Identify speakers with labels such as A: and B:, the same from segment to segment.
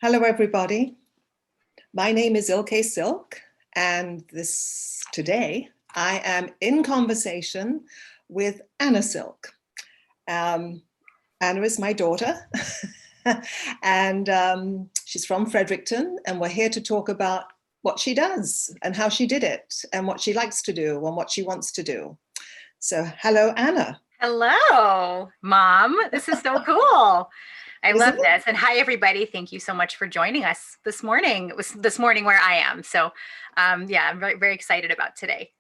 A: Hello, everybody. My name is Ilkay Silk, and today I am in conversation with Anna Silk. Anna is my daughter, and she's from Fredericton, and we're here to talk about what she does and how she did it and what she likes to do and what she wants to do. So, hello, Anna.
B: Hello, Mom. This is so cool. I
A: Isn't
B: love
A: it?
B: this. And hi, everybody. Thank you so much for joining us this morning. It was this morning where I am. So, yeah, I'm very, very excited about today.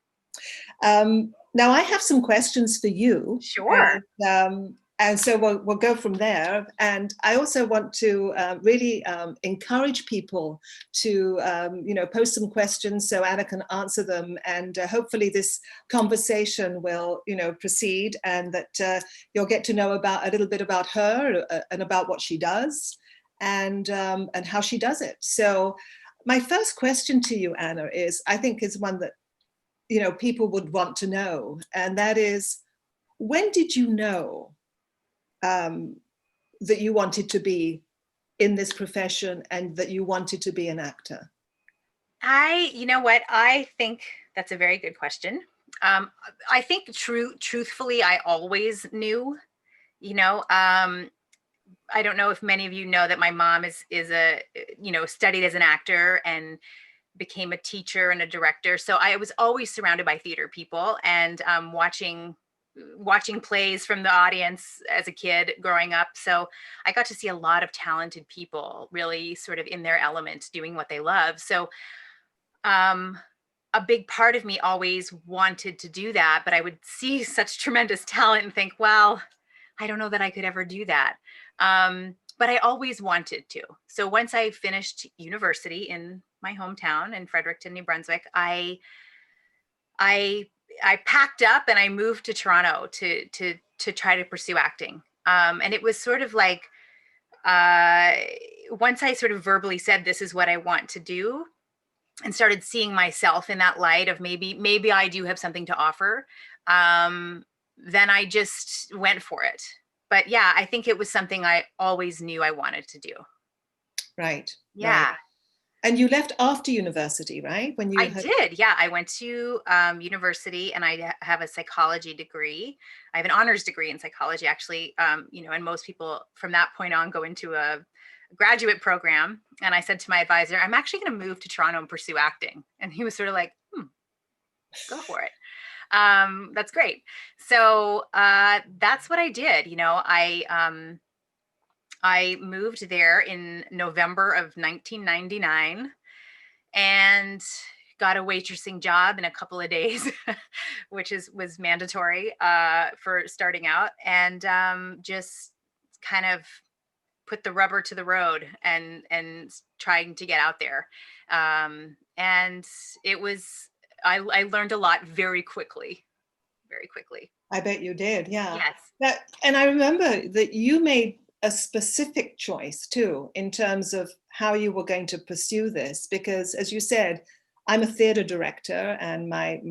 A: Now, I have some questions for you,
B: Sure.
A: and so we'll go from there. And I also want to really encourage people to, post some questions so Anna can answer them. And hopefully this conversation will, proceed, and that you'll get to know about a little bit about her and about what she does and how she does it. So my first question to you, Anna, I think is one that people would want to know, and that is, when did you know that you wanted to be in this profession and that you wanted to be an actor?
B: You know what? I think that's a very good question. I think truthfully, I always knew, you know, I don't know if many of you know that my mom is a, studied as an actor and became a teacher and a director. So I was always surrounded by theater people and watching plays from the audience as a kid growing up. So I got to see a lot of talented people really sort of in their element doing what they love. So um, a big part of me always wanted to do that, but I would see such tremendous talent and think, well, I don't know that I could ever do that. But I always wanted to. So once I finished university in my hometown in Fredericton, New Brunswick, I I packed up and I moved to Toronto to try to pursue acting. And it was sort of like uh, once I sort of verbally said this is what I want to do, and started seeing myself in that light of maybe I do have something to offer. Then I just went for it. But yeah, I think it was something I always knew I wanted to do.
A: Right, right.
B: Yeah.
A: And you left after university, right? When you
B: I
A: had.
B: did. Yeah, I went to university and have a psychology degree. I have an honors degree in psychology, actually. And most people from that point on go into a graduate program. And I said to my advisor, I'm actually going to move to Toronto and pursue acting. And he was sort of like, go for it. That's great. So that's what I did. I moved there in November of 1999 and got a waitressing job in a couple of days, which was mandatory for starting out, and just kind of put the rubber to the road and trying to get out there. And it was I learned a lot very quickly, very quickly.
A: I bet you did, yeah.
B: Yes.
A: And I remember that you made a specific choice too, in terms of how you were going to pursue this, because as you said, I'm a theater director, and my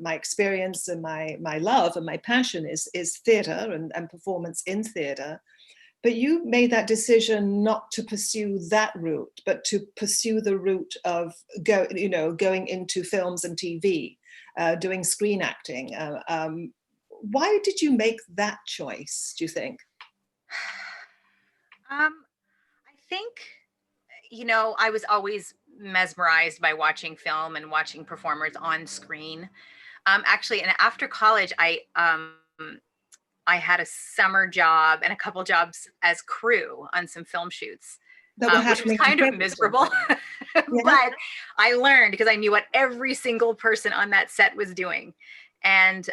A: experience and my love and my passion is theater and performance in theater. But you made that decision not to pursue that route, but to pursue the route of going into films and TV, doing screen acting. Why did you make that choice, do you think?
B: I think, I was always mesmerized by watching film and watching performers on screen. Actually, and after college, I had a summer job and a couple jobs as crew on some film shoots,
A: That were
B: which was
A: happening in
B: kind of
A: Fredericton?
B: miserable.
A: Yeah.
B: But I learned because I knew what every single person on that set was doing. And,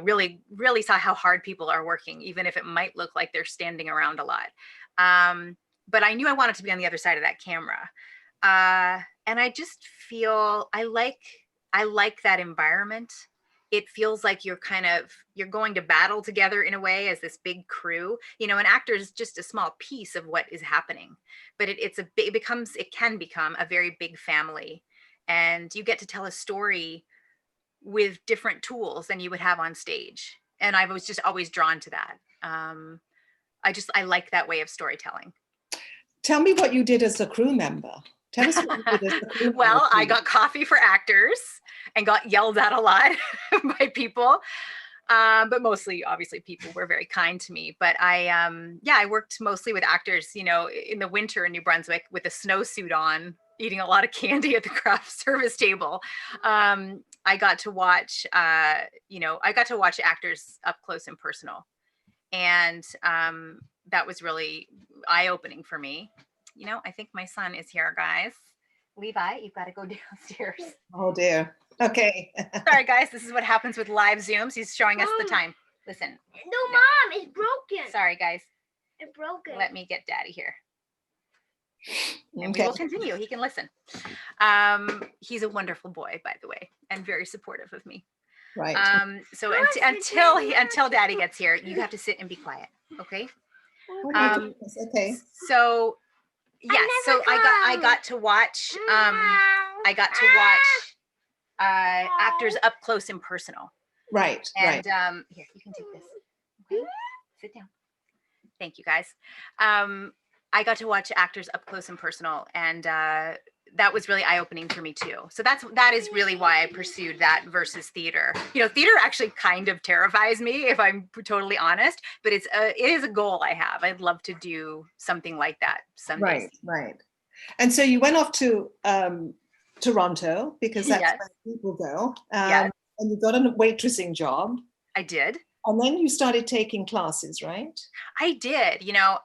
B: really, really saw how hard people are working, even if it might look like they're standing around a lot. But I knew I wanted to be on the other side of that camera. And I just feel I like that environment. It feels like you're going to battle together in a way as this big crew. An actor is just a small piece of what is happening, but it can become a very big family, and you get to tell a story with different tools than you would have on stage. And I was just always drawn to that. I like that way of storytelling.
A: tell me what you did as a crew member. Tell us what you did as a crew member.
B: Well, I got coffee for actors and got yelled at a lot by people. But mostly, obviously, people were very kind to me. But I worked mostly with actors, you know, in the winter in New Brunswick with a snowsuit on, eating a lot of candy at the craft service table. I got to watch, actors up close and personal. And that was really eye-opening for me. You know, I think my son is here, guys. Levi, you've got to go downstairs.
A: Oh dear. Okay.
B: Sorry, guys. This is what happens with live Zooms. He's showing us the time. Listen.
C: No, Mom, it's broken.
B: Sorry, guys.
C: It's broken.
B: Let me get Daddy here. And
A: Okay.
B: we will continue. He can listen. He's a wonderful boy, by the way, and very supportive of me.
A: Right.
B: So until Daddy gets here, you have to sit and be quiet. Okay.
A: Oh my goodness, okay.
B: So yeah, so I got to watch actors up close and personal.
A: Right.
B: And
A: right.
B: Here, you can take this. Okay, sit down. Thank you, guys. I got to watch actors up close and personal, and that was really eye-opening for me too. So that is really why I pursued that versus theater. You know, theater actually kind of terrifies me, if I'm totally honest. But it is a goal I have. I'd love to do something like that someday.
A: Right. Right. And so you went off to Toronto, because that's
B: Yes.
A: where people go.
B: Yes.
A: And you got a waitressing job.
B: I did.
A: And then you started taking classes, right?
B: I did. You know,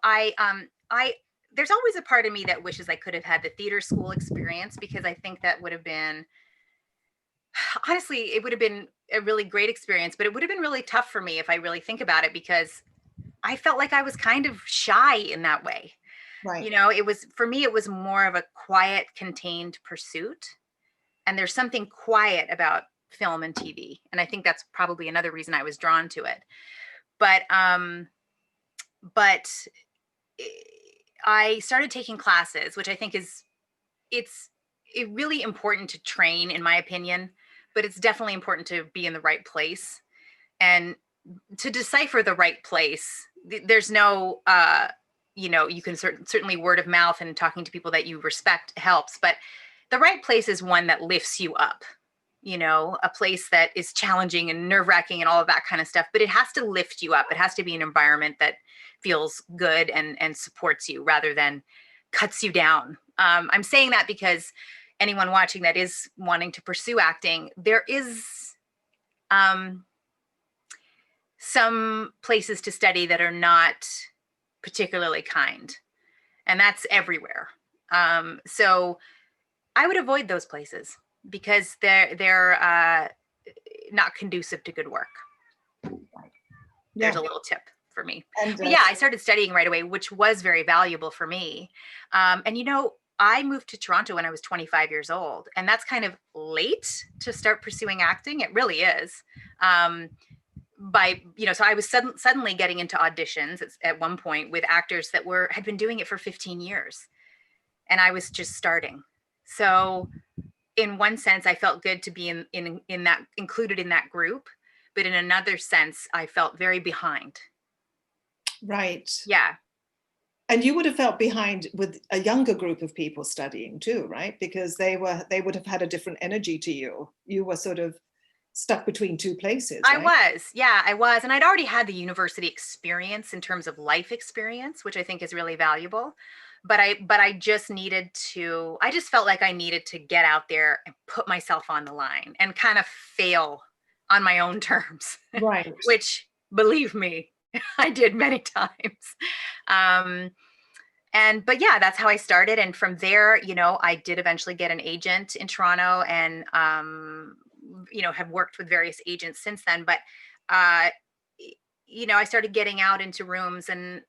B: there's always a part of me that wishes I could have had the theater school experience, because I think that would have been, honestly, it would have been a really great experience, but it would have been really tough for me if I really think about it, because I felt like I was kind of shy in that way.
A: Right.
B: You know, for me, it was more of a quiet, contained pursuit. And there's something quiet about film and TV. And I think that's probably another reason I was drawn to it. But I started taking classes, which I think it's really important to train, in my opinion, but it's definitely important to be in the right place and to decipher the right place. There's no, you know, you can certainly word of mouth and talking to people that you respect helps, but the right place is one that lifts you up. You know, a place that is challenging and nerve-wracking and all of that kind of stuff, but it has to lift you up. It has to be an environment that feels good and supports you rather than cuts you down. I'm saying that because anyone watching that is wanting to pursue acting, there is some places to study that are not particularly kind, and that's everywhere. So I would avoid those places, because they're not conducive to good work. There's a little tip for me. But yeah, I started studying right away, which was very valuable for me. And you know, I moved to Toronto when I was 25 years old, and that's kind of late to start pursuing acting. It really is. So I was suddenly getting into auditions at one point with actors that had been doing it for 15 years, and I was just starting. So in one sense, I felt good to be in that, included in that group, but in another sense, I felt very behind.
A: Right.
B: Yeah.
A: And you would have felt behind with a younger group of people studying too, right? Because they would have had a different energy to you. You were sort of stuck between two places. Right?
B: I was. And I'd already had the university experience in terms of life experience, which I think is really valuable. But I just felt like I needed to get out there and put myself on the line and kind of fail on my own terms.
A: Right.
B: Which, believe me, I did many times. But yeah, that's how I started. And from there, you know, I did eventually get an agent in Toronto, and, you know, have worked with various agents since then. But, you know, I started getting out into rooms, and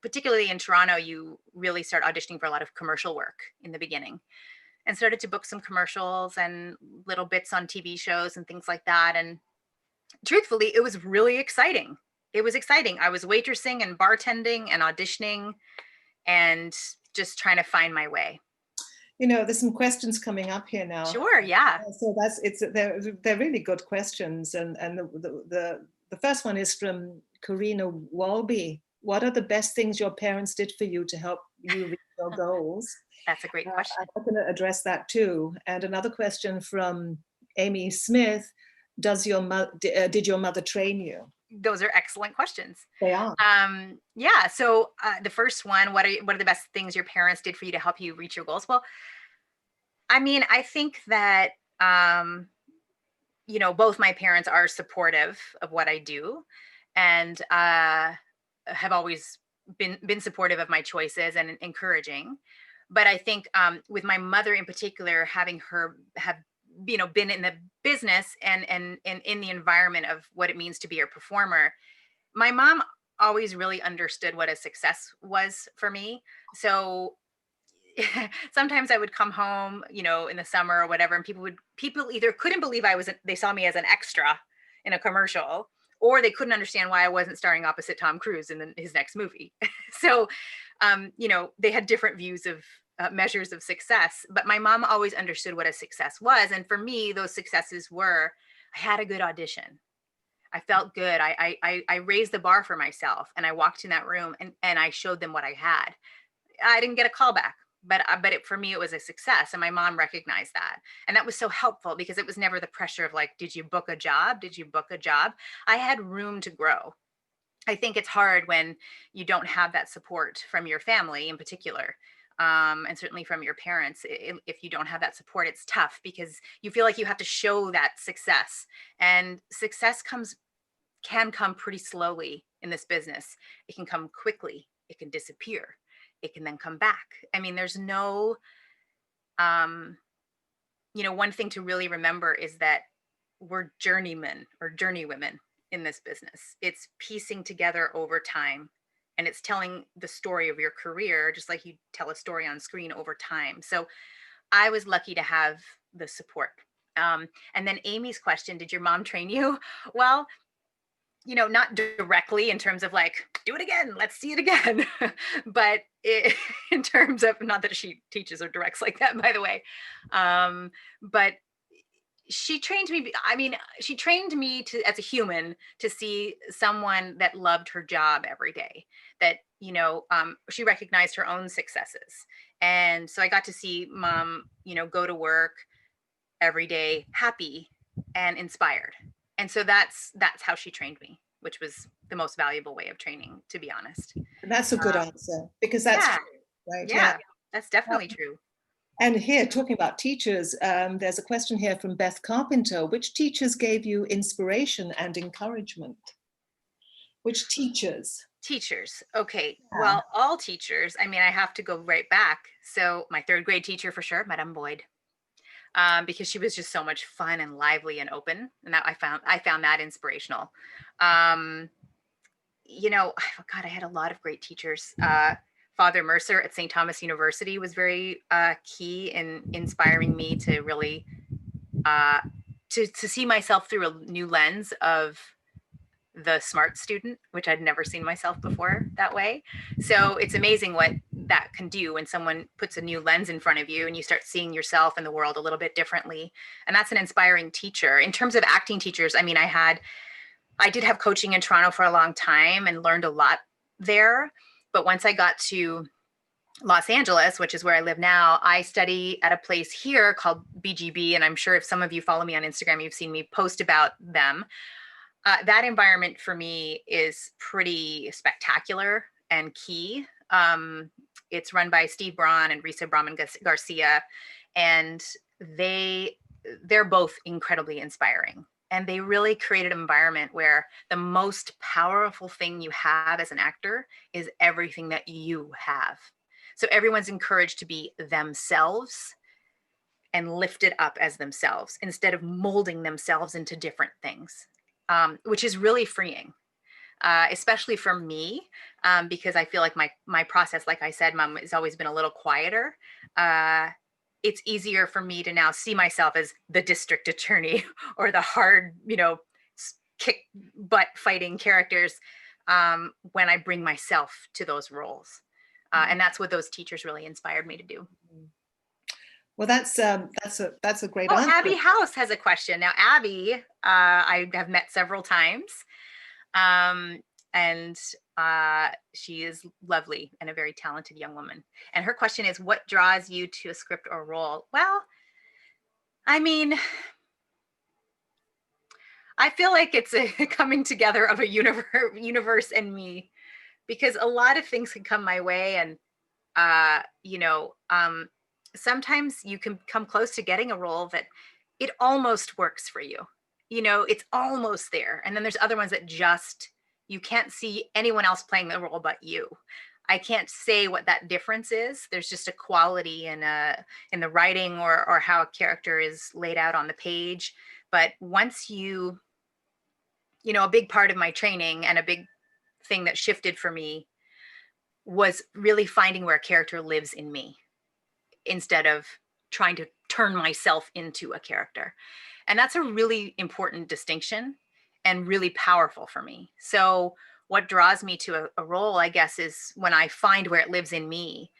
B: particularly in Toronto, you really start auditioning for a lot of commercial work in the beginning, and started to book some commercials and little bits on TV shows and things like that. And truthfully, it was really exciting. It was exciting. I was waitressing and bartending and auditioning and just trying to find my way.
A: You know, there's some questions coming up here now.
B: Sure, yeah.
A: So they're really good questions, and the first one is from Karina Walby. What are the best things your parents did for you to help you reach your goals?
B: That's a great question.
A: I'm going to address that too. And another question from Amy Smith: did your mother train you?
B: Those are excellent questions.
A: They are.
B: Yeah. So the first one, what are the best things your parents did for you to help you reach your goals? Well, I mean, I think that both my parents are supportive of what I do, and have always been supportive of my choices and encouraging. But I think with my mother in particular, having her have been in the business and in the environment of what it means to be a performer, my mom always really understood what a success was for me. So sometimes I would come home, in the summer or whatever, and people either couldn't believe they saw me as an extra in a commercial, or they couldn't understand why I wasn't starring opposite Tom Cruise in his next movie. So, they had different views of measures of success, but my mom always understood what a success was. And for me, those successes were, I had a good audition. I felt good. I raised the bar for myself, and I walked in that room and I showed them what I had. I didn't get a call back, but for me, it was a success. And my mom recognized that. And that was so helpful because it was never the pressure of like, did you book a job? Did you book a job? I had room to grow. I think it's hard when you don't have that support from your family in particular. And certainly from your parents. If you don't have that support, it's tough because you feel like you have to show that success. And success can come pretty slowly in this business. It can come quickly. It can disappear. It can then come back. I mean, there's no, one thing to really remember is that we're journeymen or journeywomen in this business. It's piecing together over time, and it's telling the story of your career, just like you tell a story on screen over time. So I was lucky to have the support. And then Amy's question, did your mom train you? Well, not directly in terms of like, do it again, let's see it again. But in terms of, not that she teaches or directs like that, by the way. But she trained me. I mean, she trained me as a human to see someone that loved her job every day, that, she recognized her own successes. And so I got to see mom, go to work every day, happy and inspired. And so that's how she trained me, which was the most valuable way of training, to be honest.
A: And that's a good answer, because that's
B: yeah,
A: true, right?
B: yeah, that's definitely true.
A: And here, talking about teachers, there's a question here from Beth Carpenter. Which teachers gave you inspiration and encouragement? Which teachers?
B: Teachers. Okay. Yeah. Well, all teachers. I mean, I have to go right back. So my third grade teacher for sure, Madame Boyd. Because she was just so much fun and lively and open, and that I found that inspirational. God, I had a lot of great teachers. Father Mercer at St. Thomas University was very key in inspiring me to really to see myself through a new lens of the smart student, which I'd never seen myself before that way. So it's amazing what that can do when someone puts a new lens in front of you and you start seeing yourself and the world a little bit differently. And that's an inspiring teacher. In terms of acting teachers, I mean, I did have coaching in Toronto for a long time and learned a lot there. But once I got to Los Angeles, which is where I live now, I study at a place here called BGB. And I'm sure if some of you follow me on Instagram, you've seen me post about them. That environment for me is pretty spectacular and key. It's run by Steve Braun and Risa Brahman Garcia, and they're both incredibly inspiring. And they really created an environment where the most powerful thing you have as an actor is everything that you have. So everyone's encouraged to be themselves and lifted up as themselves instead of molding themselves into different things. Which is really freeing, especially for me, because I feel like my process, like I said, Mom, has always been a little quieter. It's easier for me to now see myself as the district attorney or the hard, kick butt fighting characters when I bring myself to those roles. And that's what those teachers really inspired me to do.
A: Well, that's a great answer.
B: Abby House has a question. Now, Abby, I have met several times. And She is lovely and a very talented young woman. And her question is, what draws you to a script or role? Well, I mean, I feel like it's a coming together of a universe and me, because a lot of things can come my way, and sometimes you can come close to getting a role that it almost works for you. It's almost there. And then there's other ones that just, you can't see anyone else playing the role but you. I can't say what that difference is. There's just a quality in the writing or how a character is laid out on the page. But once a big part of my training and a big thing that shifted for me was really finding where a character lives in me instead of trying to turn myself into a character. And that's a really important distinction and really powerful for me. So what draws me to a role, I guess, is when I find where it lives in me,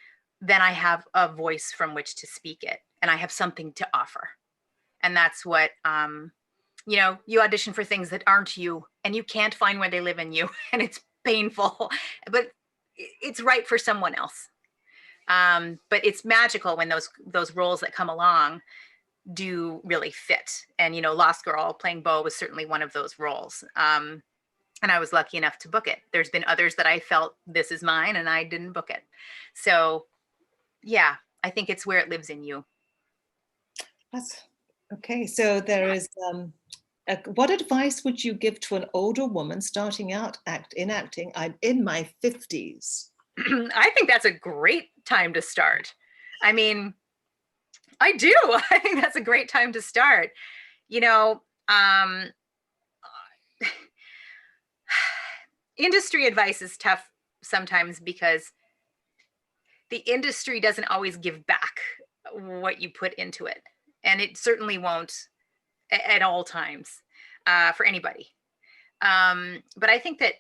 B: then I have a voice from which to speak it, and I have something to offer. And that's what, you audition for things that aren't you, and you can't find where they live in you, and it's painful, but it's right for someone else. But it's magical when those roles that come along do really fit. And, Lost Girl playing Bo was certainly one of those roles. And I was lucky enough to book it. There's been others that I felt, this is mine, and I didn't book it. So yeah, I think it's where it lives in you.
A: That's okay. So there is, what advice would you give to an older woman starting out in acting? I'm in my 50s.
B: I think that's a great time to start. I mean, I do. I think that's a great time to start. Industry advice is tough sometimes because the industry doesn't always give back what you put into it. And it certainly won't at all times for anybody. But I think that,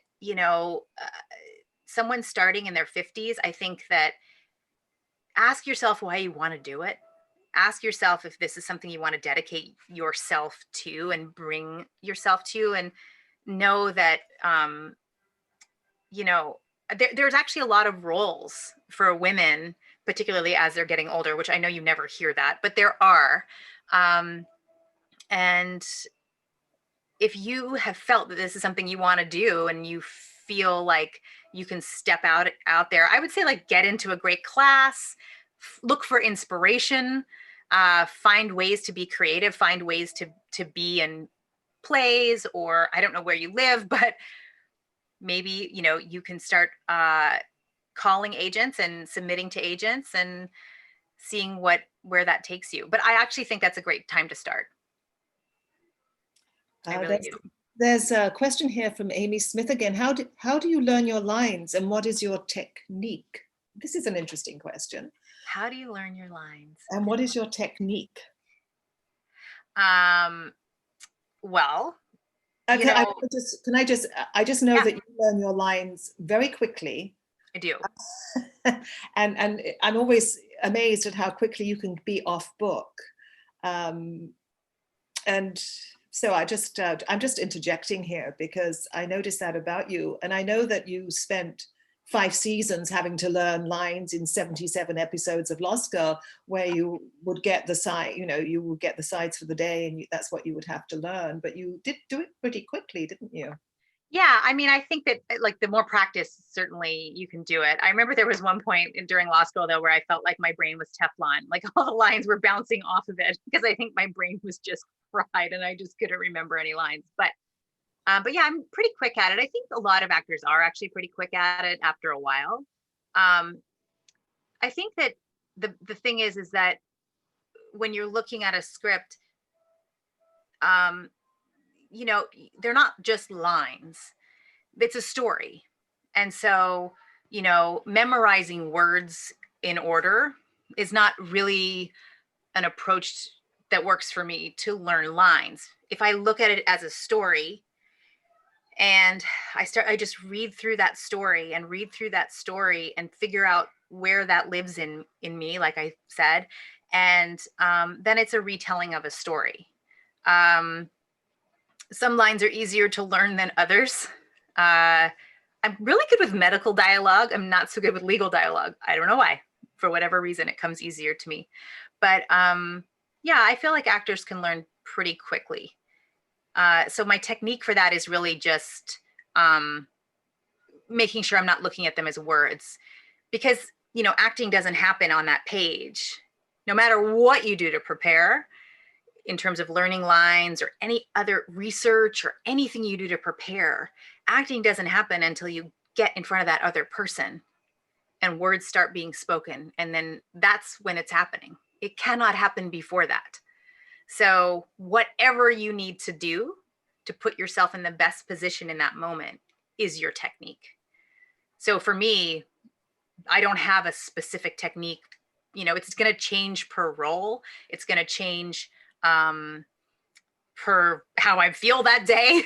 B: someone starting in their 50s, I think that ask yourself why you want to do it. Ask yourself if this is something you want to dedicate yourself to and bring yourself to, and know that, there's actually a lot of roles for women, particularly as they're getting older, which I know you never hear that, but there are. And if you have felt that this is something you want to do and you feel like you can step out there, I would say, like, get into a great class, look for inspiration, find ways to be creative, find ways to be in plays, or I don't know where you live, but maybe, you can start calling agents and submitting to agents and seeing where that takes you. But I actually think that's a great time to start. I really do.
A: There's a question here from Amy Smith again. How do you learn your lines, and what is your technique? This is an interesting question.
B: How do you learn your lines?
A: And what is your technique?
B: Well,
A: okay, I just know that you learn your lines very quickly.
B: I do.
A: And I'm always amazed at how quickly you can be off book. And so I'm just interjecting here because I noticed that about you. And I know that you spent 5 seasons having to learn lines in 77 episodes of Lost Girl, where you would get the side, you would get the sides for the day, and that's what you would have to learn. But you did do it pretty quickly, didn't you?
B: Yeah, I mean, I think that, like, the more practice, certainly you can do it. I remember there was one point during Lost Girl, though, where I felt like my brain was Teflon, like all the lines were bouncing off of it because I think my brain was just fried and I just couldn't remember any lines. But yeah, I'm pretty quick at it. I think a lot of actors are actually pretty quick at it after a while. I think that the thing is that when you're looking at a script, they're not just lines. It's a story. And so, memorizing words in order is not really an approach that works for me to learn lines. If I look at it as a story and I just read through that story and figure out where that lives in me, like I said, and then it's a retelling of a story. Some lines are easier to learn than others. I I'm really good with medical dialogue. I'm not so good with legal dialogue. I don't know why. For whatever reason, it comes easier to me. But yeah, I feel like actors can learn pretty quickly. So my technique for that is really just making sure I'm not looking at them as words, because acting doesn't happen on that page. No matter what you do to prepare, in terms of learning lines or any other research or anything you do to prepare, acting doesn't happen until you get in front of that other person and words start being spoken. And then that's when it's happening. It cannot happen before that. So whatever you need to do to put yourself in the best position in that moment is your technique. So for me, I don't have a specific technique. It's going to change per role. It's going to change per how I feel that day.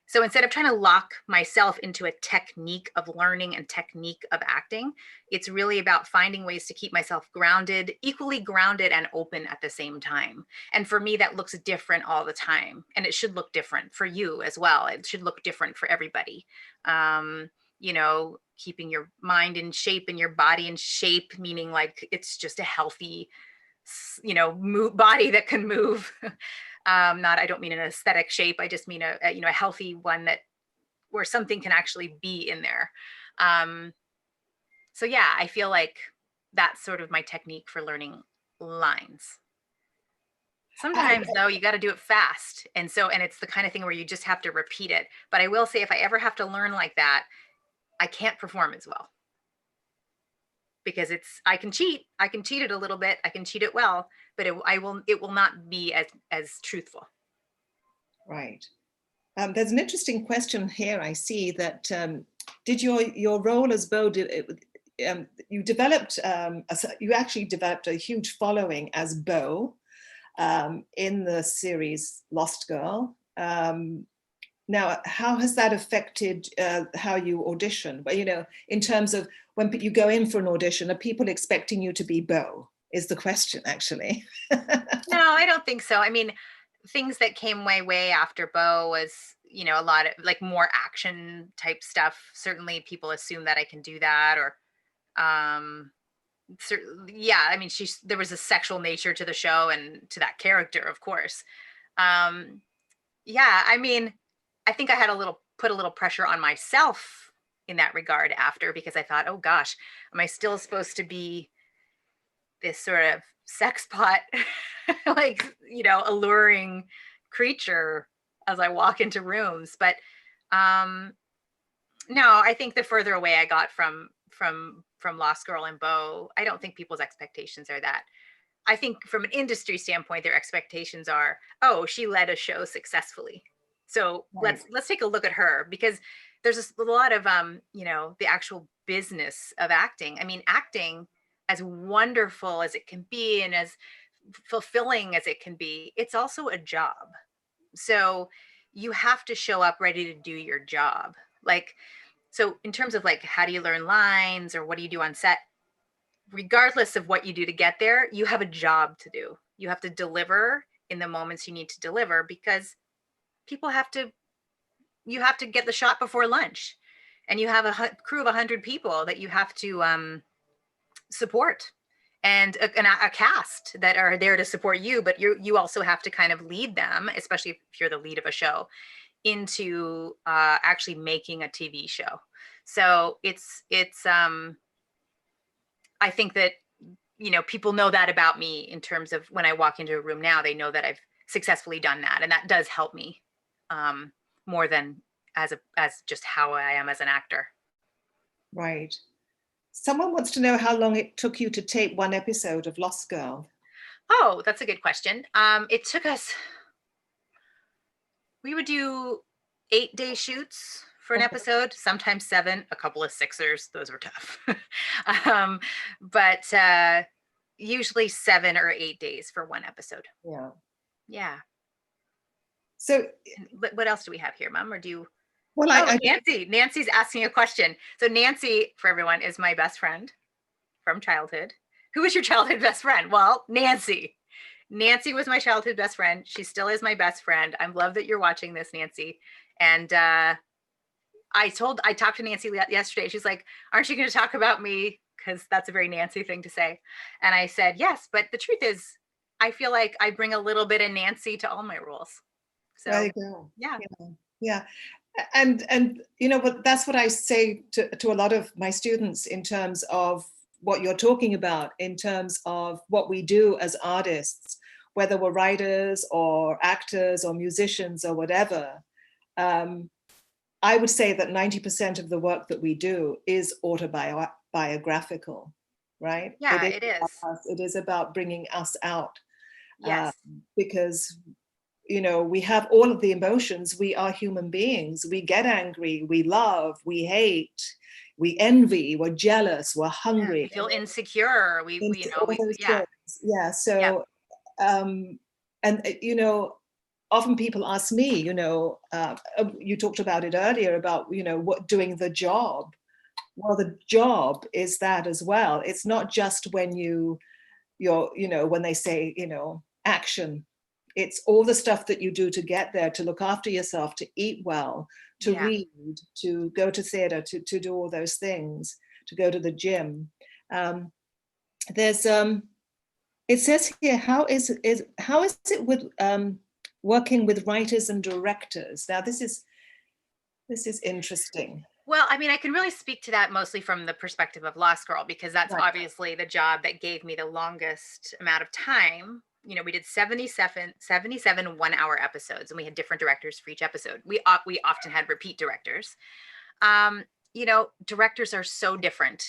B: So instead of trying to lock myself into a technique of learning and technique of acting, it's really about finding ways to keep myself grounded, equally grounded and open at the same time. And for me, that looks different all the time. And it should look different for you as well. It should look different for everybody. Keeping your mind in shape and your body in shape, meaning like it's just a healthy body that can move. I don't mean an aesthetic shape. I just mean a healthy one where something can actually be in there. So yeah, I feel like that's sort of my technique for learning lines. Sometimes though, you got to do it fast. And it's the kind of thing where you just have to repeat it. But I will say, if I ever have to learn like that, I can't perform as well. Because I can cheat it a little bit. I can cheat it well, but it will not be as truthful.
A: Right. There's an interesting question here. I see that did your role as Bo, you actually developed a huge following as Bo in the series Lost Girl. Now, how has that affected how you audition? But in terms of when you go in for an audition, are people expecting you to be Bo? Is the question, actually.
B: No, I don't think so. I mean, things that came way after Bo was, a lot of like more action type stuff. Certainly people assume that I can do that, or yeah, I mean, there was a sexual nature to the show and to that character, of course. Yeah, I mean, I think I had put a little pressure on myself in that regard after, because I thought, oh gosh, am I still supposed to be this sort of sex pot, like, alluring creature as I walk into rooms? But no, I think the further away I got from Lost Girl and Bo, I don't think people's expectations are that. I think from an industry standpoint, their expectations are, oh, she led a show successfully. So right. let's take a look at her, because there's a lot of the actual business of acting. I mean, acting, as wonderful as it can be and as fulfilling as it can be, it's also a job. So you have to show up ready to do your job. So in terms of how do you learn lines or what do you do on set, regardless of what you do to get there, you have a job to do. You have to deliver in the moments you need to deliver, because you have to get the shot before lunch, and you have a crew of 100 people that you have to support, and a cast that are there to support you, but you also have to kind of lead them, especially if you're the lead of a show, into actually making a TV show. So it's I think that, people know that about me in terms of when I walk into a room now, they know that I've successfully done that. And that does help me more than as just how I am as an actor.
A: Right. Someone wants to know how long it took you to tape one episode of Lost Girl.
B: Oh, that's a good question. It took us, we would do 8-day shoots for an episode, sometimes 7, a couple of 6ers. Those were tough. But usually 7 or 8 days for one episode.
A: Yeah.
B: Yeah.
A: So
B: what else do we have here, Mom? Or do you?
A: Well,
B: Nancy's asking a question. So Nancy, for everyone, is my best friend from childhood. Who was your childhood best friend? Well, Nancy. Nancy was my childhood best friend. She still is my best friend. I love that you're watching this, Nancy. And I talked to Nancy yesterday. She's like, aren't you going to talk about me? Because that's a very Nancy thing to say. And I said, yes, but the truth is, I feel like I bring a little bit of Nancy to all my roles. So
A: there you go.
B: yeah.
A: Yeah. And you know, but that's what I say to a lot of my students in terms of what you're talking about, in terms of what we do as artists, whether we're writers or actors or musicians or whatever. I would say that 90% of the work that we do is autobiographical, right?
B: Yeah, it is.
A: It is about bringing us out.
B: Yes.
A: Because, you know, we have all of the emotions. We are human beings. We get angry, we love, we hate, we envy, we're jealous, we're hungry.
B: We feel insecure.
A: Yeah. So, and, you know, often people ask me, you know, you talked about it earlier about, you know, what doing the job. Well, the job is that as well. It's not just when you're, you know, when they say, you know, action. It's all the stuff that you do to get there, to look after yourself, to eat well, to read, to go to theater, to do all those things, to go to the gym. It says here, how is it with working with writers and directors? Now, this is interesting.
B: Well, I mean, I can really speak to that mostly from the perspective of Lost Girl, because that's obviously the job that gave me the longest amount of time. You know, we did 77 1-hour episodes, and we had different directors for each episode. We often had repeat directors. You know, directors are so different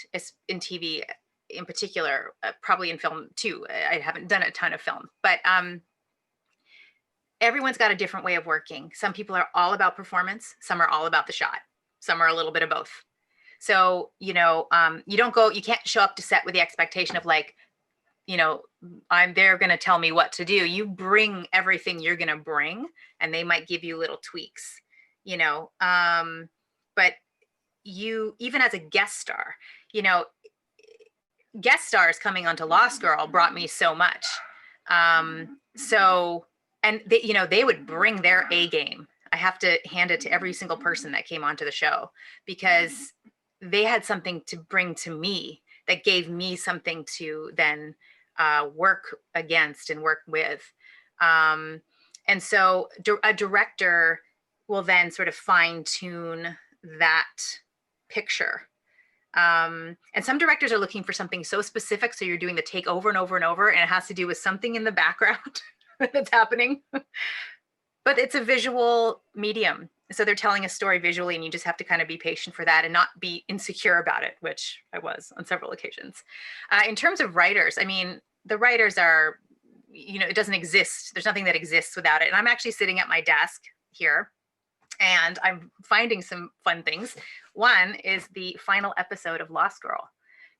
B: in TV in particular, probably in film too. I haven't done a ton of film, but everyone's got a different way of working. Some people are all about performance. Some are all about the shot. Some are a little bit of both. So, you know, you can't show up to set with the expectation of like, you know, they're going to tell me what to do. You bring everything you're going to bring, and they might give you little tweaks, you know, but you, even as a guest star, you know, guest stars coming onto Lost Girl brought me so much. And they, you know, they would bring their A game. I have to hand it to every single person that came onto the show, because they had something to bring to me that gave me something to then work against and work with. And so a director will then sort of fine tune that picture. And some directors are looking for something so specific. So you're doing the take over and over and over, and it has to do with something in the background that's happening. But it's a visual medium. So they're telling a story visually, and you just have to kind of be patient for that and not be insecure about it, which I was on several occasions. In terms of writers, I mean, the writers are, you know, it doesn't exist. There's nothing that exists without it. And I'm actually sitting at my desk here, and I'm finding some fun things. One is the final episode of Lost Girl.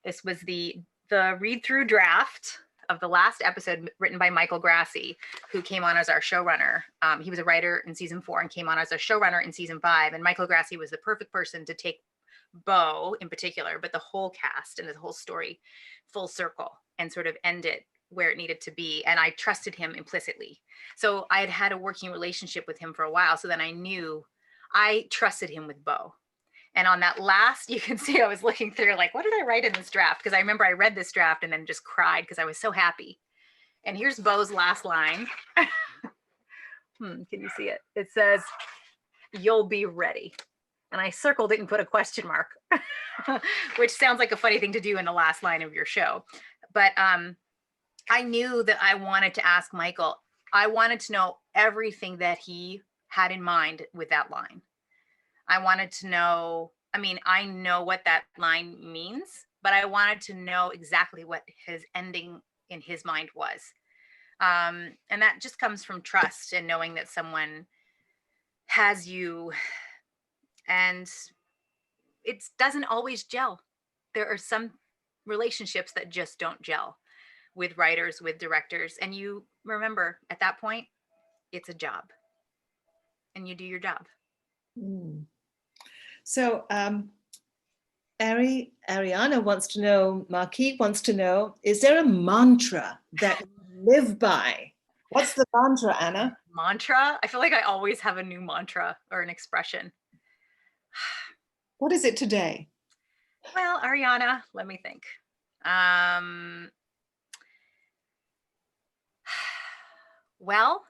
B: This was the read-through draft of the last episode, written by Michael Grassi, who came on as our showrunner. He was a writer in season 4 and came on as a showrunner in season 5. And Michael Grassi was the perfect person to take Bo in particular, but the whole cast and the whole story full circle and sort of end it where it needed to be. And I trusted him implicitly. So I had a working relationship with him for a while. So then I knew I trusted him with Bo. And on that last, you can see I was looking through like, what did I write in this draft? Because I remember I read this draft and then just cried because I was so happy. And here's Bo's last line. Can you see it? It says, "You'll be ready." And I circled it and put a question mark, which sounds like a funny thing to do in the last line of your show. But I knew that I wanted to ask Michael. I wanted to know everything that he had in mind with that line. I wanted to know, I mean, I know what that line means, but I wanted to know exactly what his ending in his mind was. And that just comes from trust and knowing that someone has you, and it doesn't always gel. There are some relationships that just don't gel with writers, with directors. And you remember at that point, it's a job and you do your job.
A: Mm. So Ariana wants to know, Marquis wants to know, is there a mantra that you live by? What's the mantra, Anna?
B: Mantra? I feel like I always have a new mantra or an expression.
A: What is it today?
B: Well, Ariana, let me think. Well,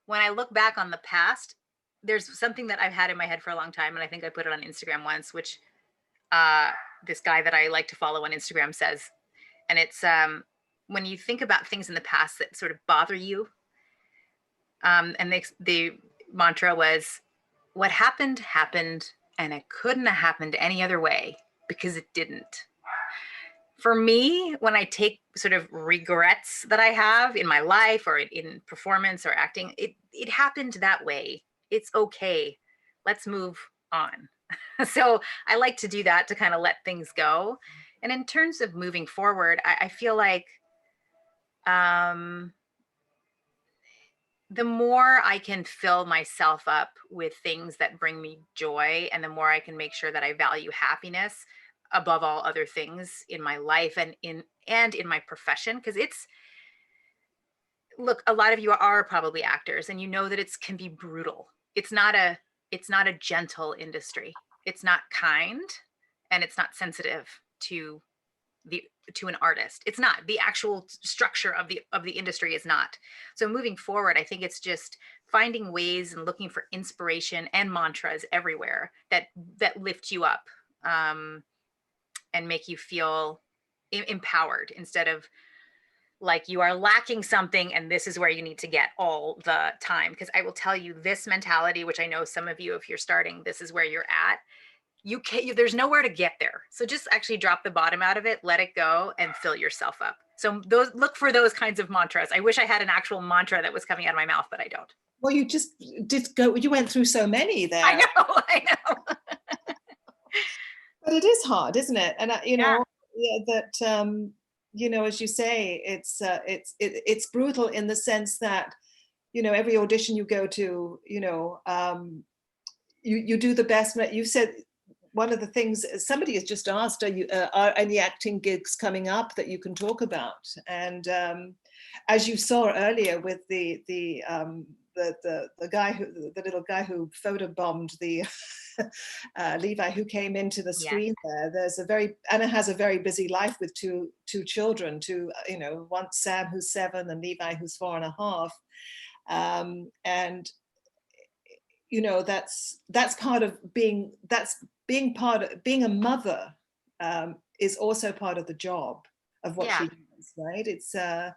B: when I look back on the past, there's something that I've had in my head for a long time, and I think I put it on Instagram once, which this guy that I like to follow on Instagram says, and it's when you think about things in the past that sort of bother you, and the mantra was, "What happened happened, and it couldn't have happened any other way because it didn't." For me, when I take sort of regrets that I have in my life or in performance or acting, it happened that way. It's okay. Let's move on. So I like to do that to kind of let things go. And in terms of moving forward, I feel like um, the more I can fill myself up with things that bring me joy, and the more I can make sure that I value happiness above all other things in my life and in my profession, because it's, look, a lot of you are probably actors, and you know that it's can be brutal. It's not a gentle industry. It's not kind, and it's not sensitive to the to an artist. It's not. The actual structure of the industry is not. So moving forward, I think it's just finding ways and looking for inspiration and mantras everywhere that lift you up, and make you feel empowered, instead of like you are lacking something and this is where you need to get all the time. Because I will tell you, this mentality, which I know some of you, if you're starting, this is where you're at. There's nowhere to get there. So just actually drop the bottom out of it, let it go, and fill yourself up. So look for those kinds of mantras. I wish I had an actual mantra that was coming out of my mouth, but I don't.
A: Well, you just did go, you went through so many there.
B: I know.
A: But it is hard, isn't it? And
B: Yeah.
A: as you say, it's brutal in the sense that, every audition you go to, you do the best. You said one of the things somebody has just asked, are any acting gigs coming up that you can talk about? And as you saw earlier with the guy the little guy who photobombed the Levi, who came into the screen there. Anna has a very busy life with two children, one Sam who's 7 and Levi who's 4.5, and that's part of being a mother, is also part of the job of what she does, right? It's
B: and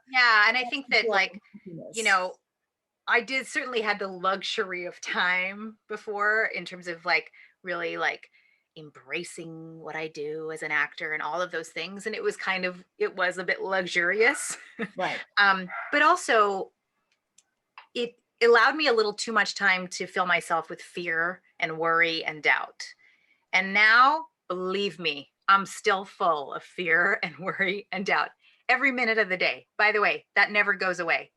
B: I think that, like, I did certainly had the luxury of time before, in terms of like really like embracing what I do as an actor and all of those things. And it was a bit luxurious.
A: Right.
B: But also it allowed me a little too much time to fill myself with fear and worry and doubt. And now, believe me, I'm still full of fear and worry and doubt every minute of the day. By the way, that never goes away.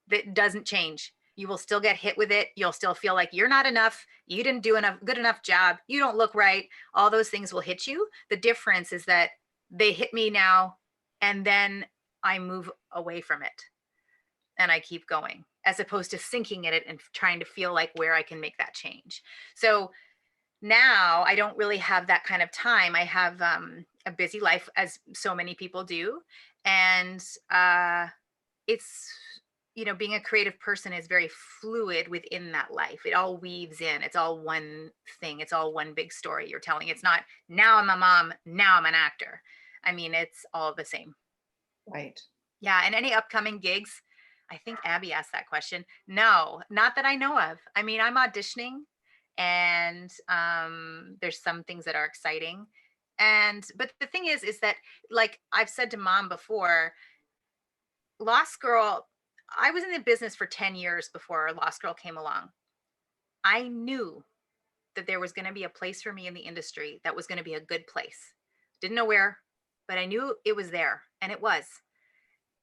B: That doesn't change. You will still get hit with it. You'll still feel like you're not enough. You didn't do good enough job. You don't look right. All those things will hit you. The difference is that they hit me now, and then I move away from it and I keep going, as opposed to sinking in it and trying to feel like where I can make that change. So now I don't really have that kind of time. I have a busy life, as so many people do. And it's, being a creative person is very fluid within that life. It all weaves in. It's all one thing. It's all one big story you're telling. It's not, now I'm a mom, now I'm an actor. I mean, it's all the same.
A: Right.
B: Yeah. And any upcoming gigs? I think Abby asked that question. No, not that I know of. I mean, I'm auditioning, and there's some things that are exciting. But the thing is that, like I've said to Mom before, Lost Girl, I was in the business for 10 years before Lost Girl came along. I knew that there was going to be a place for me in the industry that was going to be a good place. Didn't know where, but I knew it was there, and it was.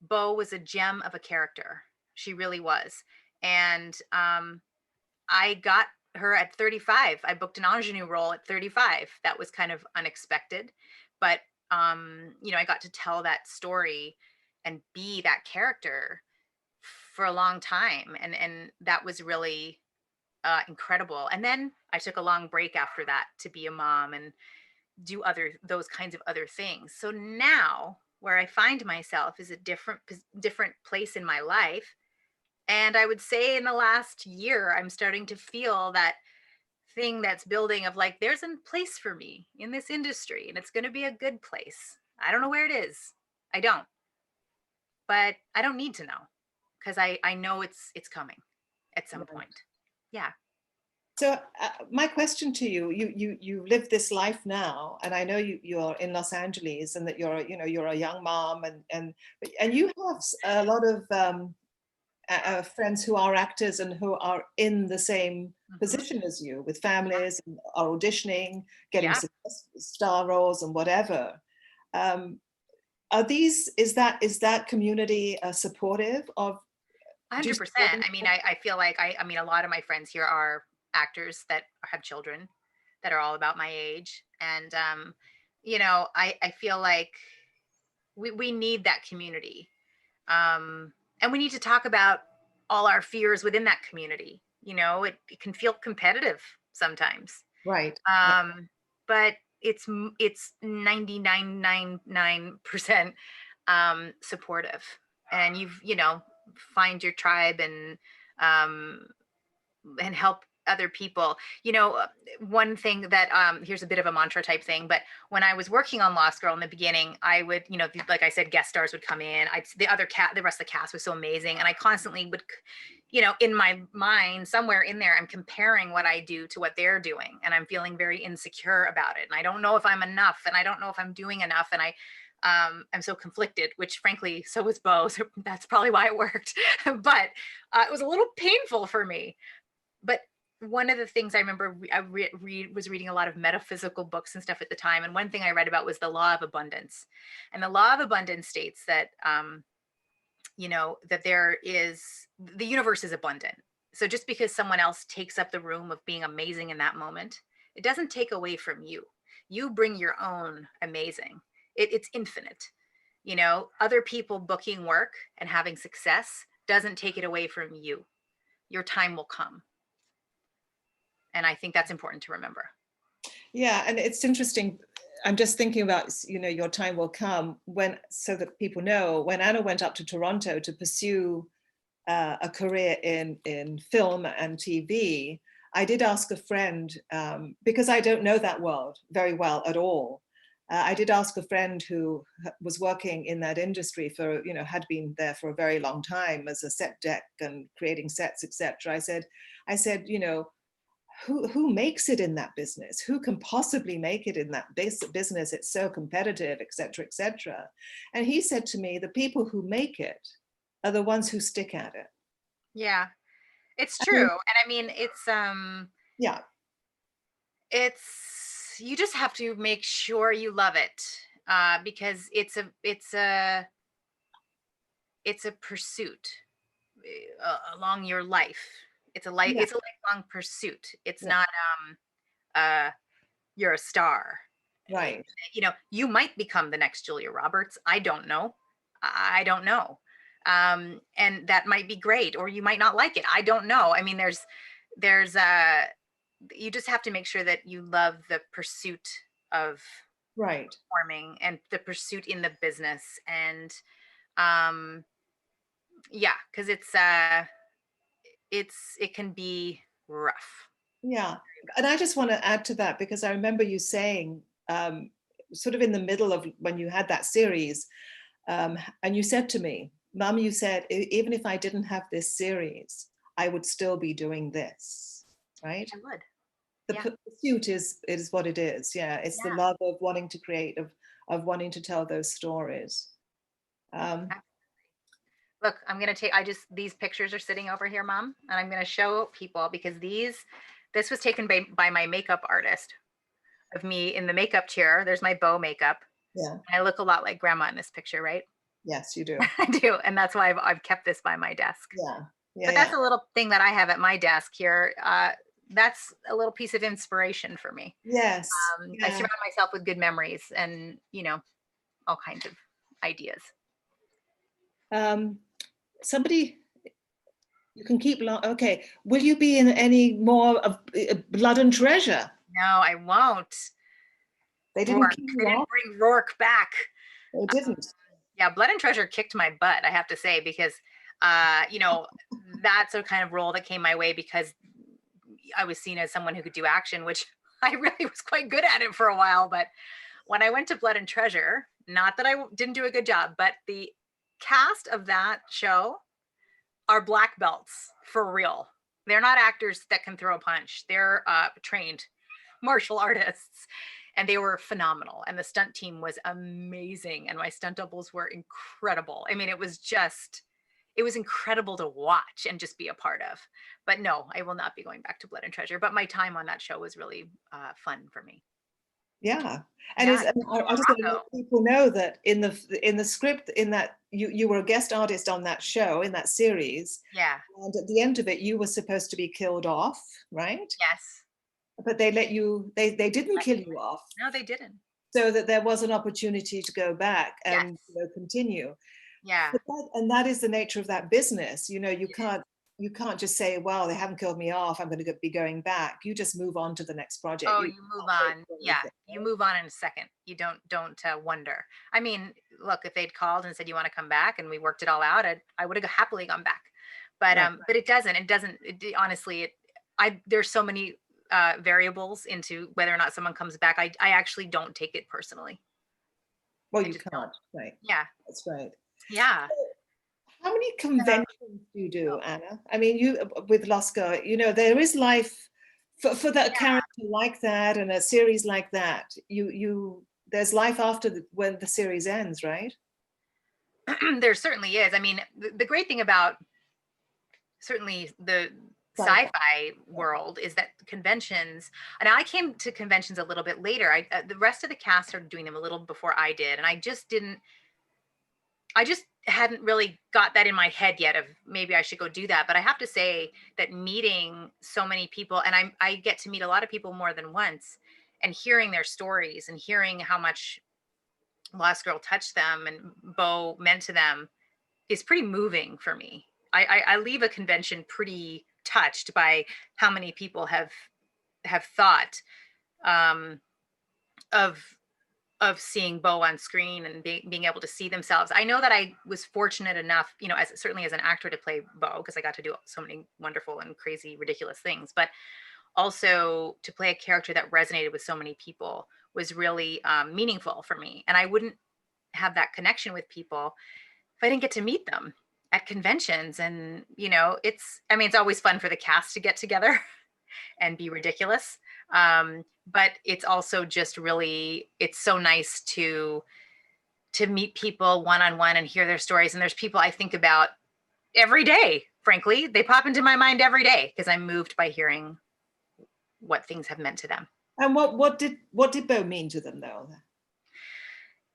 B: Bo was a gem of a character. She really was. And I got her at 35. I booked an ingenue role at 35. That was kind of unexpected, but I got to tell that story and be that character for a long time, and that was really incredible. And then I took a long break after that to be a mom and do those kinds of other things. So now where I find myself is a different place in my life. And I would say in the last year, I'm starting to feel that thing that's building of like, there's a place for me in this industry and it's going to be a good place. I don't know where it is. I don't, but I don't need to know because I know it's coming at some point. Yeah.
A: So my question to you, you live this life now, and I know you're in Los Angeles, and that you're a young mom, and you have a lot of friends who are actors and who are in the same position as you, with families, and are auditioning, getting star roles and whatever. Is that community supportive of?
B: 100%. I mean, I feel like I mean, a lot of my friends here are actors that have children that are all about my age. And, I feel like we need that community. And we need to talk about all our fears within that community. It can feel competitive sometimes.
A: Right.
B: But it's 99.99% supportive. And find your tribe and help other people. One thing that here's a bit of a mantra type thing, but when I was working on Lost Girl in the beginning, I would, like I said, guest stars would come in. The rest of the cast was so amazing, and I constantly would, in my mind somewhere in there, I'm comparing what I do to what they're doing, and I'm feeling very insecure about it, and I don't know if I'm enough, and I don't know if I'm doing enough, and I'm so conflicted, which frankly, so was Bo. So that's probably why it worked. But it was a little painful for me. But one of the things I remember, I was reading a lot of metaphysical books and stuff at the time. And one thing I read about was the law of abundance. And the law of abundance states that, that the universe is abundant. So just because someone else takes up the room of being amazing in that moment, it doesn't take away from you. You bring your own amazing. It's infinite. Other people booking work and having success doesn't take it away from you. Your time will come. And I think that's important to remember.
A: Yeah, and it's interesting. I'm just thinking about, your time will come so that people know, when Anna went up to Toronto to pursue a career in film and TV, I did ask a friend, because I don't know that world very well at all. I did ask a friend who was working in that industry had been there for a very long time as a set deck and creating sets, etc. I said, who makes it in that business? Who can possibly make it in that business? It's so competitive, etc., etc. And he said to me, the people who make it are the ones who stick at it.
B: Yeah, it's true. And I mean, you just have to make sure you love it, because it's a pursuit along your life. It's a lifelong pursuit. It's not you're a star,
A: right?
B: You might become the next Julia Roberts. I don't know. And that might be great, or you might not like it. I don't know. I mean, there's you just have to make sure that you love the pursuit of performing and the pursuit in the business. And because it can be rough.
A: Yeah, and I just want to add to that, because I remember you saying, sort of in the middle of when you had that series, and you said to me, Mum, you said, even if I didn't have this series, I would still be doing this, right?
B: I would.
A: The pursuit is what it is. Yeah, it's the love of wanting to create, of wanting to tell those stories.
B: Look, I'm going to take, these pictures are sitting over here, Mom, and I'm going to show people, because this was taken by my makeup artist, of me in the makeup chair. There's my Bo makeup.
A: Yeah.
B: And I look a lot like Grandma in this picture, right?
A: Yes, you do.
B: I do. And that's why I've kept this by my desk.
A: Yeah.
B: But that's a little thing that I have at my desk here. That's a little piece of inspiration for me.
A: Yes.
B: I surround myself with good memories and, all kinds of ideas.
A: Somebody, You can keep, okay. Will you be in any more of Blood and Treasure?
B: No, I won't.
A: They didn't
B: Rourke.
A: kill
B: They
A: you
B: didn't
A: off?
B: bring Rourke back.
A: They didn't.
B: Yeah, Blood and Treasure kicked my butt, I have to say, because you know, that's a kind of role that came my way because I was seen as someone who could do action, which I really was quite good at it for a while. But when I went to Blood and Treasure, not that I didn't do a good job, but the cast of that show are black belts for real. They're not actors that can throw a punch. They're trained martial artists, and they were phenomenal. And the stunt team was amazing, and my stunt doubles were incredible. I mean, it was incredible to watch and just be a part of. But no, I will not be going back to Blood and Treasure. But my time on that show was really fun for me.
A: Yeah, and
B: Yeah,
A: it's, I just want to let people know that in the script, in that you were a guest artist on that show, in that series.
B: Yeah.
A: And at the end of it, you were supposed to be killed off, right?
B: Yes.
A: But they let you. They didn't kill you off.
B: No, they didn't.
A: So that there was an opportunity to go back and
B: Yes.
A: Continue.
B: Yeah.
A: And that is the nature of that business. You know, you can't just say, well, they haven't killed me off, I'm going to be going back. You just move on to the next project.
B: Oh, you move on. Yeah, you move on in a second. You don't wonder. I mean, look, if they'd called and said you want to come back and we worked it all out, I would have happily gone back. But but it doesn't. Honestly, there's so many variables into whether or not someone comes back. I actually don't take it personally.
A: Well, you can't, right?
B: Yeah,
A: that's right.
B: Yeah.
A: How many conventions do you do, Anna? I mean, you with Lascar, you know, there is life for that character like that and a series like that. There's life after when the series ends, right?
B: There certainly is. I mean, the great thing about certainly the sci-fi world is that conventions, and I came to conventions a little bit later. The rest of the cast started doing them a little before I did, and I just hadn't really got that in my head yet of maybe I should go do that. But I have to say that meeting so many people, and I get to meet a lot of people more than once, and hearing their stories and hearing how much Lost Girl touched them and Bo meant to them is pretty moving for me. I leave a convention pretty touched by how many people have thought of seeing Bo on screen and being able to see themselves. I know that I was fortunate enough, you know, certainly as an actor to play Bo, because I got to do so many wonderful and crazy, ridiculous things, but also to play a character that resonated with so many people was really meaningful for me. And I wouldn't have that connection with people if I didn't get to meet them at conventions. And, you know, it's always fun for the cast to get together and be ridiculous. But it's also just really, it's so nice to meet people one-on-one and hear their stories. And there's people I think about every day, frankly. They pop into my mind every day because I'm moved by hearing what things have meant to them.
A: And what did Bo mean to them, though?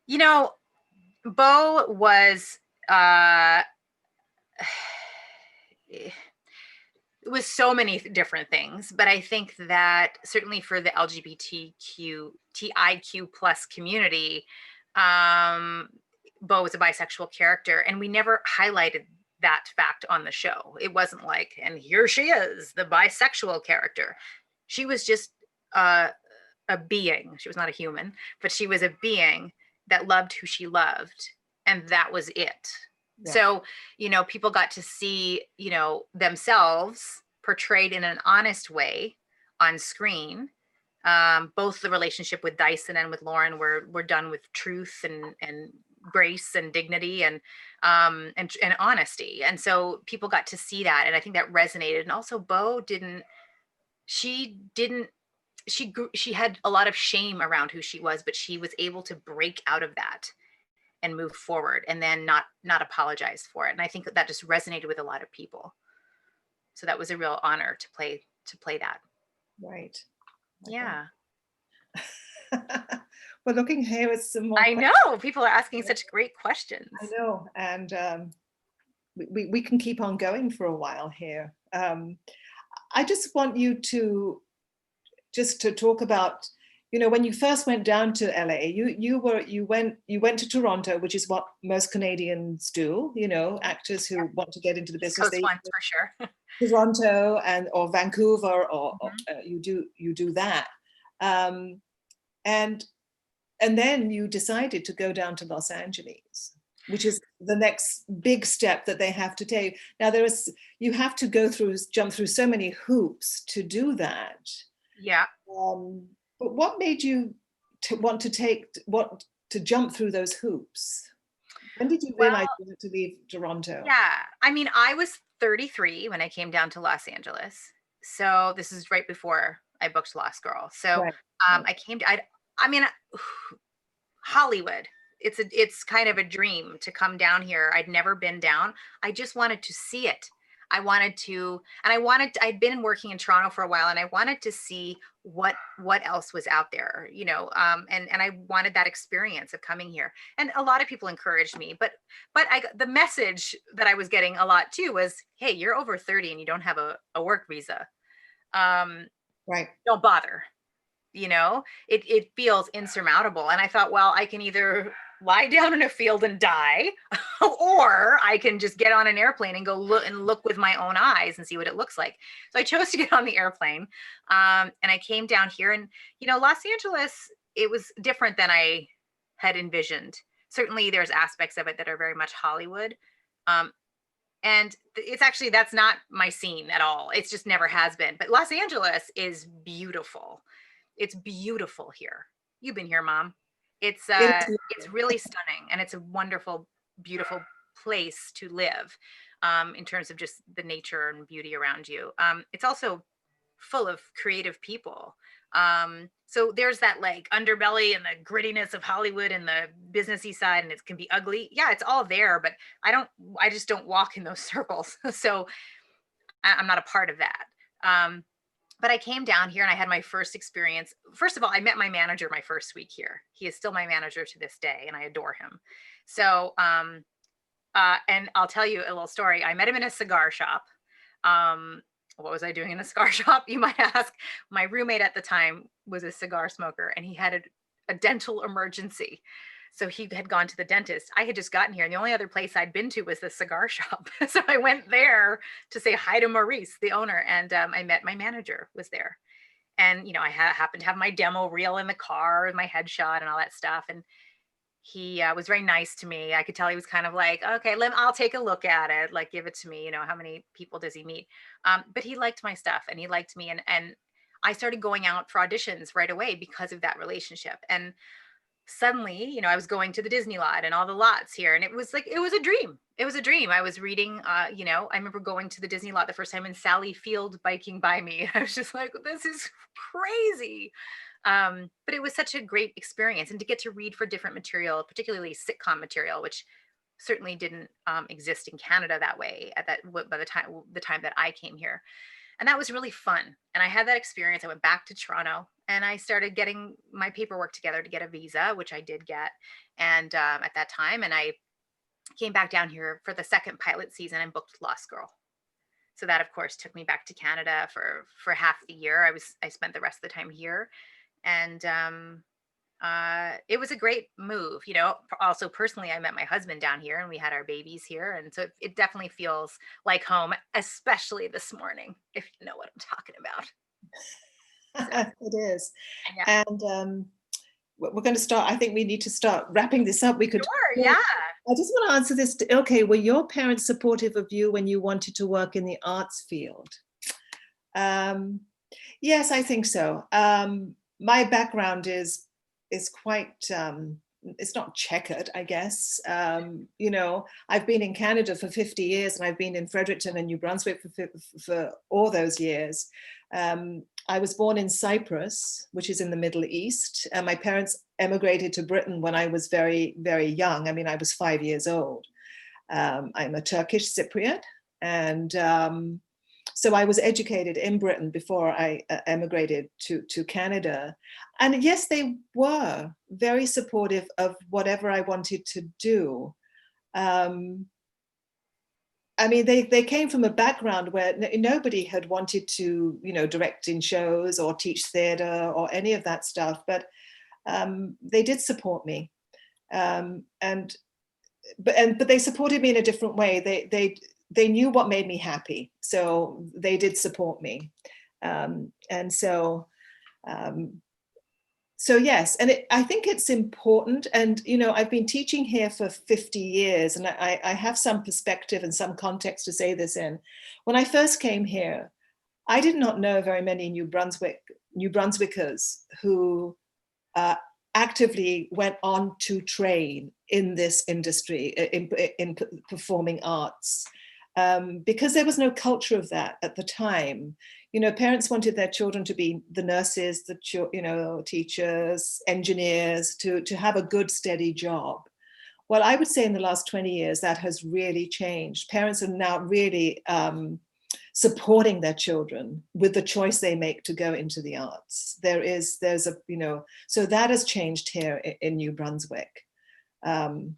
B: You know, Bo was it was so many different things, but I think that certainly for the TIQ plus community, Bo was a bisexual character, and we never highlighted that fact on the show. It wasn't like, and here she is, the bisexual character. She was just a being. She was not a human, but she was a being that loved who she loved, and that was it. Yeah. So, you know, people got to see, you know, themselves portrayed in an honest way on screen. Both the relationship with Dyson and with Lauren were done with truth and grace and dignity and honesty. And so people got to see that. And I think that resonated. And also Bo she had a lot of shame around who she was, but she was able to break out of that and move forward and then not apologize for it. And I think that just resonated with a lot of people. So that was a real honor to play that.
A: Right.
B: Yeah.
A: We're looking here at some more
B: questions. Know people are asking such great questions.
A: I know, and we can keep on going for a while here. I just want you to talk about, you know, when you first went down to LA, you went to Toronto, which is what most Canadians do. You know, actors who want to get into the
B: East
A: business,
B: Coast
A: they
B: ones for sure.
A: Toronto or Vancouver, or
B: Mhm.
A: you do that, um, and then you decided to go down to Los Angeles, which is the next big step that they have to take. Now you have to jump through so many hoops to do that.
B: Yeah.
A: But what made you want to jump through those hoops? When did you realize
B: Well,
A: you had to leave Toronto?
B: yeah. I mean, I was 33 when I came down to Los Angeles. So this is right before I booked Lost Girl. So
A: Right, right,
B: I came to, I mean, Hollywood. It's kind of a dream to come down here. I'd never been down. I just wanted to see it. I wanted to, and I'd been working in Toronto for a while, and I wanted to see what else was out there, you know, and I wanted that experience of coming here. And a lot of people encouraged me, but the message that I was getting a lot too was, hey, you're over 30 and you don't have a work visa. Um,
A: right.
B: don't bother. You know, it feels insurmountable. And I thought, well, I can either lie down in a field and die, or I can just get on an airplane and go look with my own eyes and see what it looks like. So I chose to get on the airplane, and I came down here. And you know, Los Angeles, it was different than I had envisioned. Certainly there's aspects of it that are very much Hollywood, um, and it's actually, that's not my scene at all. It's just never has been. But Los Angeles is beautiful. It's beautiful here. You've been here, Mom.
A: It
B: It's really stunning, and it's a wonderful, beautiful place to live, in terms of just the nature and beauty around you. It's also full of creative people. So there's that like underbelly and the grittiness of Hollywood and the businessy side, and it can be ugly. Yeah, it's all there, but I just don't walk in those circles. So I'm not a part of that. Um, but I came down here and I had my first experience. First of all, I met my manager my first week here. He is still my manager to this day, and I adore him. So, and I'll tell you a little story. I met him in a cigar shop. Um, what was I doing in a cigar shop, you might ask? My roommate at the time was a cigar smoker, and he had a dental emergency. So he had gone to the dentist. I had just gotten here, and the only other place I'd been to was the cigar shop. So I went there to say hi to Maurice, the owner, and I met my manager was there. And you know, I happened to have my demo reel in the car and my headshot and all that stuff. And he was very nice to me. I could tell he was kind of like, okay, I'll take a look at it. Like, give it to me. You know, how many people does he meet? But he liked my stuff, and he liked me. And I started going out for auditions right away because of that relationship. And suddenly, you know, I was going to the Disney lot and all the lots here. And it was like, it was a dream. It was a dream. I was reading, you know, I remember going to the Disney lot the first time and Sally Field biking by me. I was just like, this is crazy. But it was such a great experience, and to get to read for different material, particularly sitcom material, which certainly didn't exist in Canada that way at that by the time that I came here. And that was really fun. And I had that experience. I went back to Toronto and I started getting my paperwork together to get a visa, which I did get. And at that time, and I came back down here for the second pilot season and booked Lost Girl. So that, of course, took me back to Canada for half the year. I spent the rest of the time here, and it was a great move. You know, also personally, I met my husband down here, and we had our babies here, and so it definitely feels like home, especially this morning, if you know what I'm talking about. So,
A: it is.
B: yeah.
A: And we're going to start. I think we need to start wrapping this up. We could.
B: Sure. Yeah.
A: I just want to answer this. Okay, were your parents supportive of you when you wanted to work in the arts field? Yes, I think so. My background is quite. It's not checkered, I guess. You know, I've been in Canada for 50 years, and I've been in Fredericton and New Brunswick for all those years. I was born in Cyprus, which is in the Middle East. My parents emigrated to Britain when I was very, very young. I mean, I was 5 years old. I'm a Turkish Cypriot, and so I was educated in Britain before I emigrated to Canada. And yes, they were very supportive of whatever I wanted to do. I mean, they came from a background where nobody had wanted to, direct in shows or teach theater or any of that stuff, but they did support me. And but they supported me in a different way. They knew what made me happy, so they did support me. And so so yes, and I think it's important. And I've been teaching here for 50 years, and I have some perspective and some context to say this in. When I first came here, I did not know very many New Brunswickers who actively went on to train in this industry, in performing arts, because there was no culture of that at the time. Parents wanted their children to be the nurses, the teachers, engineers, to have a good, steady job. Well, I would say in the last 20 years, that has really changed. Parents are now really supporting their children with the choice they make to go into the arts. There's a, so that has changed here in New Brunswick. So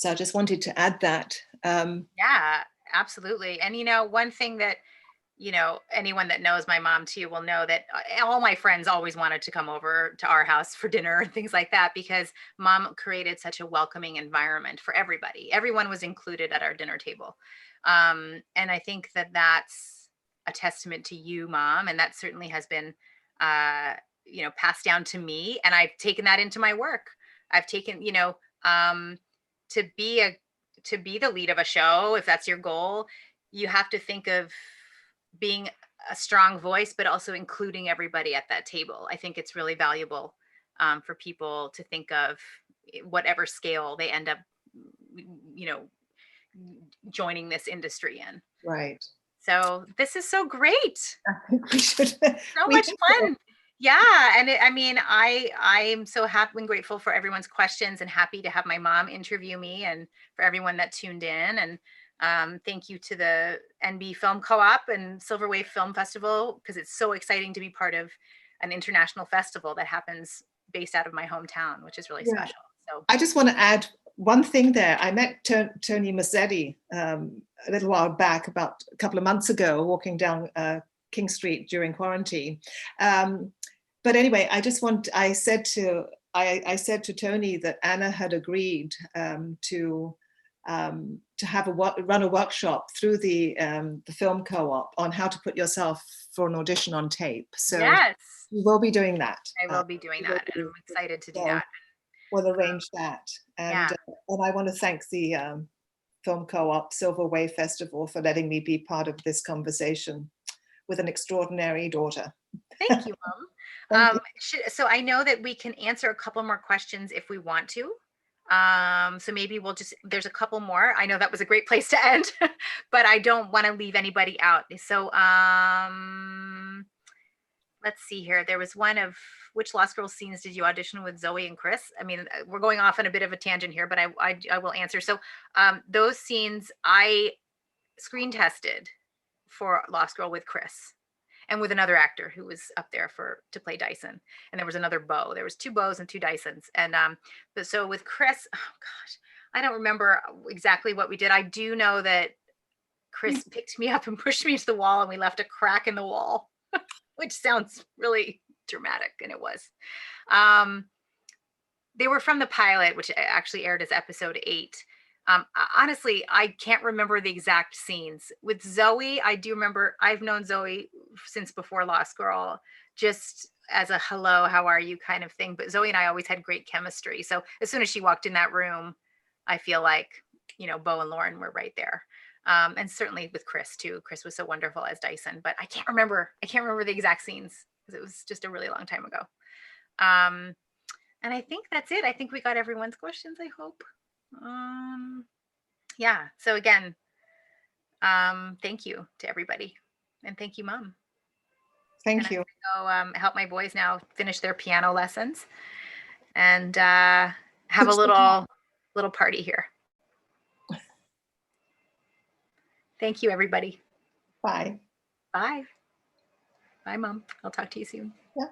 A: I just wanted to add that.
B: Yeah, absolutely. And, one thing that, anyone that knows my mom too will know that all my friends always wanted to come over to our house for dinner and things like that, because mom created such a welcoming environment for everybody. Everyone was included at our dinner table. And I think that that's a testament to you, Mom. And that certainly has been, passed down to me. And I've taken that into my work. I've taken, to be the lead of a show, if that's your goal, you have to think of being a strong voice, but also including everybody at that table. I think it's really valuable for people to think of whatever scale they end up, joining this industry in.
A: Right.
B: So this is so great.
A: I think we should.
B: So much fun. Yeah. And I'm so happy and grateful for everyone's questions, and happy to have my mom interview me, and for everyone that tuned in. And thank you to the NB Film Co-op and Silver Wave Film Festival, because it's so exciting to be part of an international festival that happens based out of my hometown, which is really special. So
A: I just want to add one thing there. I met Tony Mazzetti a little while back, about a couple of months ago, walking down King Street during quarantine. But anyway, I said to Tony that Anna had agreed to run a workshop through the film co-op on how to put yourself for an audition on tape. So
B: yes,
A: we will be doing that.
B: I will be doing that, and I'm excited to do that.
A: We'll arrange that. And and I want to thank the Film Co-op Silver Wave Festival for letting me be part of this conversation with an extraordinary daughter.
B: Thank you, Mom. So I know that we can answer a couple more questions if we want to. So maybe there's a couple more. I know that was a great place to end, but I don't want to leave anybody out. So let's see here. There was one of, which Lost Girl scenes did you audition with Zoe and Chris? I mean, we're going off on a bit of a tangent here, but I will answer. So those scenes I screen tested for Lost Girl with Chris, and with another actor who was up there to play Dyson. And there was another Bo. There was 2 Bows and 2 Dysons. And but so with Chris, oh gosh, I don't remember exactly what we did. I do know that Chris picked me up and pushed me to the wall, and we left a crack in the wall, which sounds really dramatic, and it was. They were from the pilot, which actually aired as episode 8. Honestly, I can't remember the exact scenes. With Zoe, I do remember, I've known Zoe since before Lost Girl, just as a hello, how are you kind of thing. But Zoe and I always had great chemistry. So as soon as she walked in that room, I feel like, Bo and Lauren were right there. And certainly with Chris too. Chris was so wonderful as Dyson, but I can't remember the exact scenes, because it was just a really long time ago. And I think that's it. I think we got everyone's questions, I hope. Yeah. So again, thank you to everybody, and thank you, Mom.
A: Thank you.
B: So help my boys now finish their piano lessons, and have a little party here. Thank you, everybody.
A: Bye.
B: Bye. Bye, Mom. I'll talk to you soon.
A: Yeah.